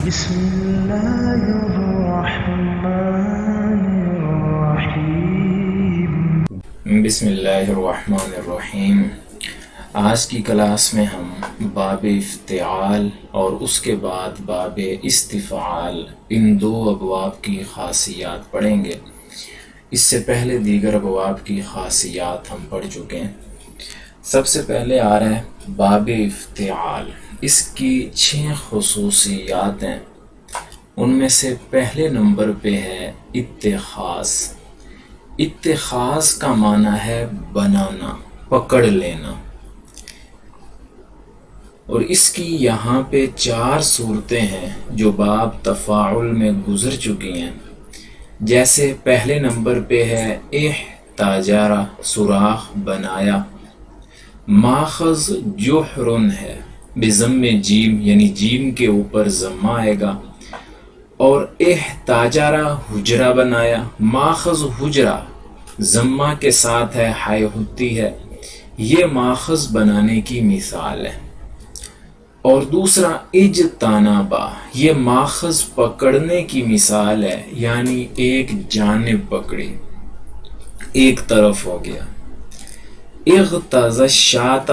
بسم اللہ الرحمن الرحیم۔ بسم اللہ الرحمن الرحیم۔ آج کی کلاس میں ہم باب افتعال اور اس کے بعد باب استفعال ان دو ابواب کی خاصیات پڑھیں گے۔ اس سے پہلے دیگر ابواب کی خاصیات ہم پڑھ چکے ہیں۔ سب سے پہلے آ رہا ہے باب افتعال۔ اس کی 6 خصوصیات ہیں، ان میں سے پہلے نمبر پہ ہے اتخاذ۔ اتخاذ کا معنی ہے بنانا، پکڑ لینا، اور اس کی یہاں پہ 4 صورتیں ہیں جو باب تفاعل میں گزر چکی ہیں۔ جیسے پہلے نمبر پہ ہے احتجارہ، سوراخ بنایا۔ ماخذ جحرن ہے، بضم جیم، یعنی جیم کے اوپر ضمہ آئے گا۔ اور احتجارہ حجرہ بنایا، ماخذ حجرہ ضمہ کے ساتھ ہے، ہائے ہوتی ہے، یہ ماخذ بنانے کی مثال ہے۔ اور دوسرا اجتنابا، یہ ماخذ پکڑنے کی مثال ہے، یعنی ایک جانب پکڑی، ایک طرف ہو گیا۔ اغتاظ الشاة،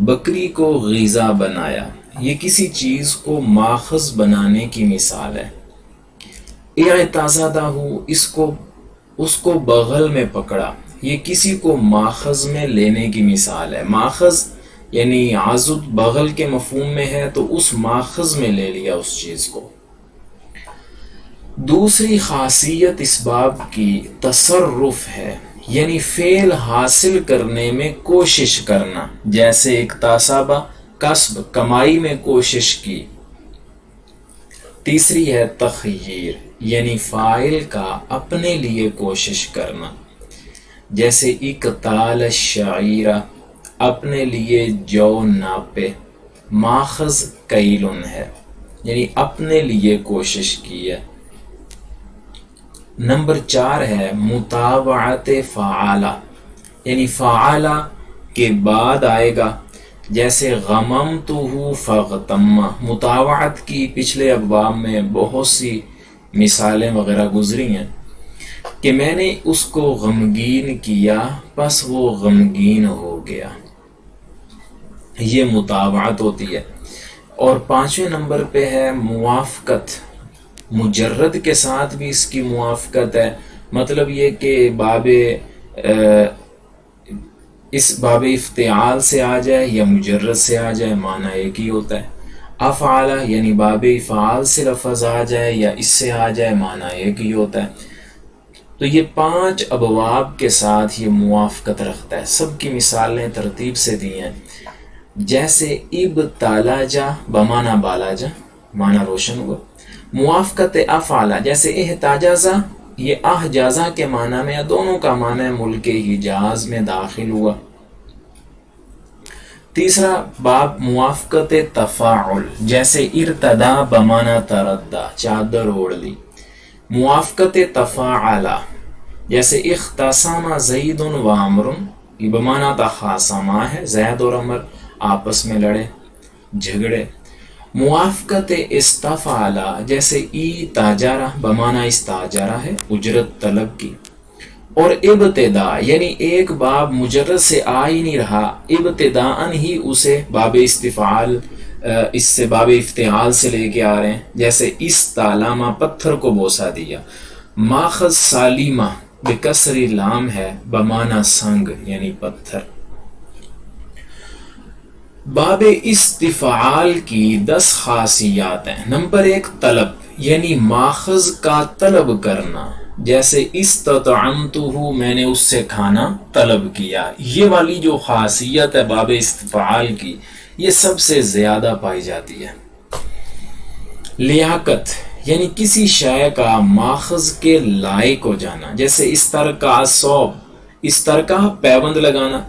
بکری کو غذا بنایا، یہ کسی چیز کو ماخذ بنانے کی مثال ہے۔ اعتضدہ، اس کو بغل میں پکڑا، یہ کسی کو ماخذ میں لینے کی مثال ہے۔ ماخذ یعنی عضد بغل کے مفہوم میں ہے، تو اس ماخذ میں لے لیا اس چیز کو۔ دوسری خاصیت اس باب کی تصرف ہے، یعنی فعل حاصل کرنے میں کوشش کرنا، جیسے اکتسبہ کسب، کمائی میں کوشش کی۔ تیسری ہے تخییر، یعنی فاعل کا اپنے لیے کوشش کرنا، جیسے اکتال الشعیرہ، اپنے لیے جو ناپے۔ ماخذ کیلن ہے، یعنی اپنے لیے کوشش کی ہے۔ نمبر 4 ہے متابعت فعالہ، یعنی فعالہ کے بعد آئے گا، جیسے غممتہ فاغتم۔ متابعت کی پچھلے ابواب میں بہت سی مثالیں وغیرہ گزری ہیں کہ میں نے اس کو غمگین کیا، پس وہ غمگین ہو گیا، یہ متابعت ہوتی ہے۔ اور 5ویں نمبر پہ ہے موافقت، مجرد کے ساتھ بھی اس کی موافقت ہے، مطلب یہ کہ اس باب افتعال سے آ جائے یا مجرد سے آ جائے، معنی ایک ہی ہوتا ہے۔ افعالہ یعنی باب افعال سے لفظ آ جائے یا اس سے آ جائے، معنی ایک ہی ہوتا ہے۔ تو یہ 5 ابواب کے ساتھ یہ موافقت رکھتا ہے۔ سب کی مثالیں ترتیب سے دی ہیں، جیسے ابتلاجا بمانا بالاجا، معنی روشن ہوا۔ موافقت افعالہ جیسے احتجازہ، یہ احجازہ کے معنی میں، دونوں کا معنی ملک حجاز میں داخل ہوا۔ تیسرا باب موافقت تفاعل، جیسے ارتدا بمانا تردہ، چادر اوڑھ لی۔ موافقت تفاعلہ جیسے اختصام زید و عمر، یہ بمانا تخاصما ہے، زید اور عمر آپس میں لڑے جھگڑے۔ موافقت استفعالہ جیسے تاجارہ بمانا استاجارہ ہے، اجرت طلب کی۔ اور ابتدا یعنی ایک باب مجرد سے آ ہی نہیں رہا، ابتداءً ہی اسے باب استفعال، اس سے باب افتعال سے لے کے آ رہے ہیں، جیسے استعلامہ، پتھر کو بوسہ دیا۔ ماخذ سالیمہ بکسر لام ہے، بمانا سنگ یعنی پتھر۔ باب استفعال کی 10 خاصیات ہیں۔ نمبر 1 طلب، یعنی ماخذ کا طلب کرنا، جیسے استطعمتہ، میں نے اس سے کھانا طلب کیا۔ یہ والی جو خاصیت ہے باب استفعال کی، یہ سب سے زیادہ پائی جاتی ہے۔ لیاقت یعنی کسی شے کا ماخذ کے لائق ہو جانا، جیسے استرکا صوب، استرکا پیوند لگانا،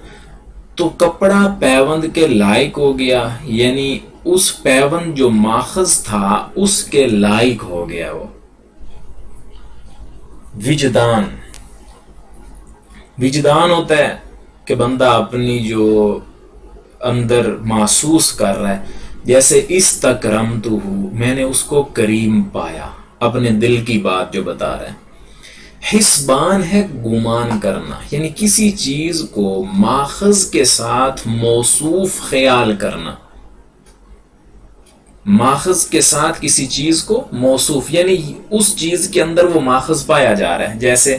تو کپڑا پیوند کے لائق ہو گیا، یعنی اس پیوند جو ماخذ تھا اس کے لائق ہو گیا وہ۔ وجدان، وجدان ہوتا ہے کہ بندہ اپنی جو اندر محسوس کر رہا ہے، جیسے استکرمتہ، میں نے اس کو کریم پایا، اپنے دل کی بات جو بتا رہا ہے۔ حسبان ہے گمان کرنا، یعنی کسی چیز کو ماخذ کے ساتھ موصوف خیال کرنا، ماخذ کے ساتھ کسی چیز کو موصوف، یعنی اس چیز کے اندر وہ ماخذ پایا جا رہا ہے۔ جیسے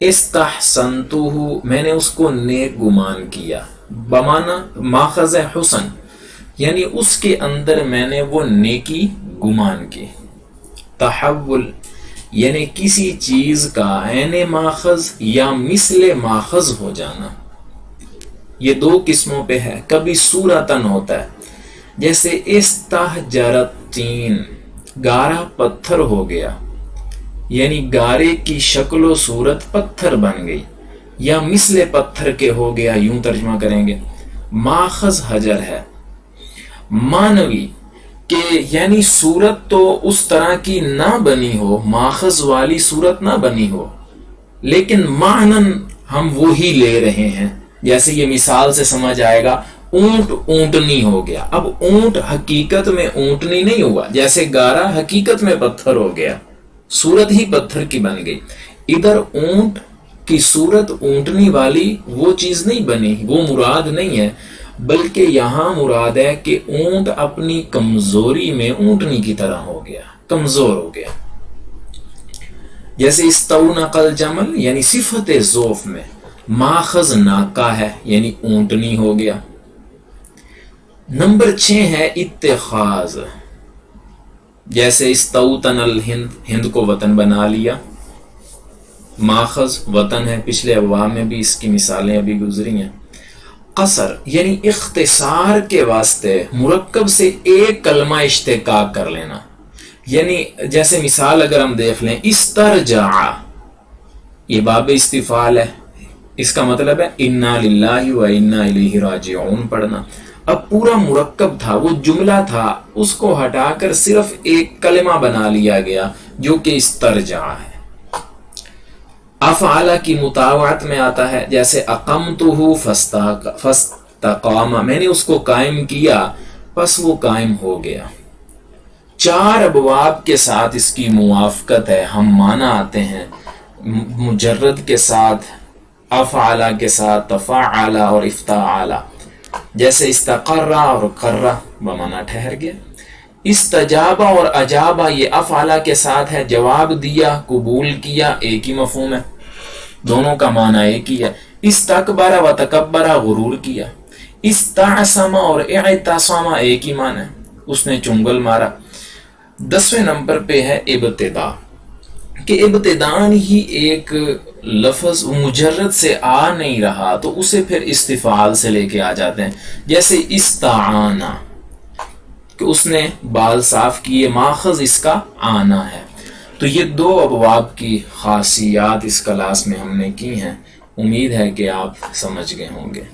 استحسنتہ، میں نے اس کو نیک گمان کیا، بمانا ماخذ ہے حسن، یعنی اس کے اندر میں نے وہ نیکی گمان کی۔ تحول، یعنی کسی چیز کا عین ماخذ یا مثل ماخذ ہو جانا، یہ دو قسموں پہ ہے۔ کبھی صورتاً ہوتا ہے، جیسے استحجرت طین، گارا پتھر ہو گیا، یعنی گارے کی شکل و صورت پتھر بن گئی، یا مثل پتھر کے ہو گیا، یوں ترجمہ کریں گے۔ ماخذ حجر ہے۔ معنوی، کہ یعنی صورت تو اس طرح کی نہ بنی ہو، ماخذ والی صورت نہ بنی ہو، لیکن معنن ہم وہی لے رہے ہیں۔ جیسے یہ مثال سے سمجھ آئے گا، اونٹ اونٹنی ہو گیا۔ اب اونٹ حقیقت میں اونٹنی نہیں ہوا، جیسے گارا حقیقت میں پتھر ہو گیا، صورت ہی پتھر کی بن گئی۔ ادھر اونٹ کی صورت اونٹنی والی وہ چیز نہیں بنی، وہ مراد نہیں ہے، بلکہ یہاں مراد ہے کہ اونٹ اپنی کمزوری میں اونٹنی کی طرح ہو گیا، کمزور ہو گیا۔ جیسے استونق الجمل، یعنی صفت ذوف میں ماخذ ناکا ہے، یعنی اونٹنی ہو گیا۔ نمبر 6 ہے اتخاذ، جیسے استوطن الہند، ہند کو وطن بنا لیا، ماخذ وطن ہے، پچھلے ابواب میں بھی اس کی مثالیں ابھی گزری ہیں۔ قصر، یعنی اختصار کے واسطے مرکب سے ایک کلمہ اشتقاق کر لینا، یعنی جیسے مثال اگر ہم دیکھ لیں، استرجع، یہ باب استفعال ہے، اس کا مطلب ہے انا للہ و انا الیہ راجعون پڑھنا۔ اب پورا مرکب تھا، وہ جملہ تھا، اس کو ہٹا کر صرف ایک کلمہ بنا لیا گیا جو کہ استرجع ہے۔ افعال کی مطاوعت میں آتا ہے، جیسے اقمتہ فاستقام، میں نے اس کو قائم کیا پس وہ قائم ہو گیا۔ 4 ابواب کے ساتھ اس کی موافقت ہے، ہم معنی آتے ہیں مجرد کے ساتھ، افعال کے ساتھ، تفعل اور افتعال، جیسے استقر اور قر بمعنی ٹھہر گیا۔ استجابہ اور اجابہ یہ افعال کے ساتھ ہے، جواب دیا، قبول کیا، ایک ہی مفہوم ہے، دونوں کا معنی ایک ہی ہے۔ استکبر و تکبر، غرور کیا۔ استعصم اور اعتصم ایک ہی معنی ہے، اس نے چنگل مارا۔ 10ویں نمبر پہ ہے ابتدا، کہ ابتدان ہی ایک لفظ مجرد سے آ نہیں رہا تو اسے پھر استفعال سے لے کے آ جاتے ہیں، جیسے استعانہ، کہ اس نے بال صاف کیے، ماخذ اس کا آنا ہے۔ تو یہ 2 ابواب کی خاصیات اس کلاس میں ہم نے کی ہیں، امید ہے کہ آپ سمجھ گئے ہوں گے۔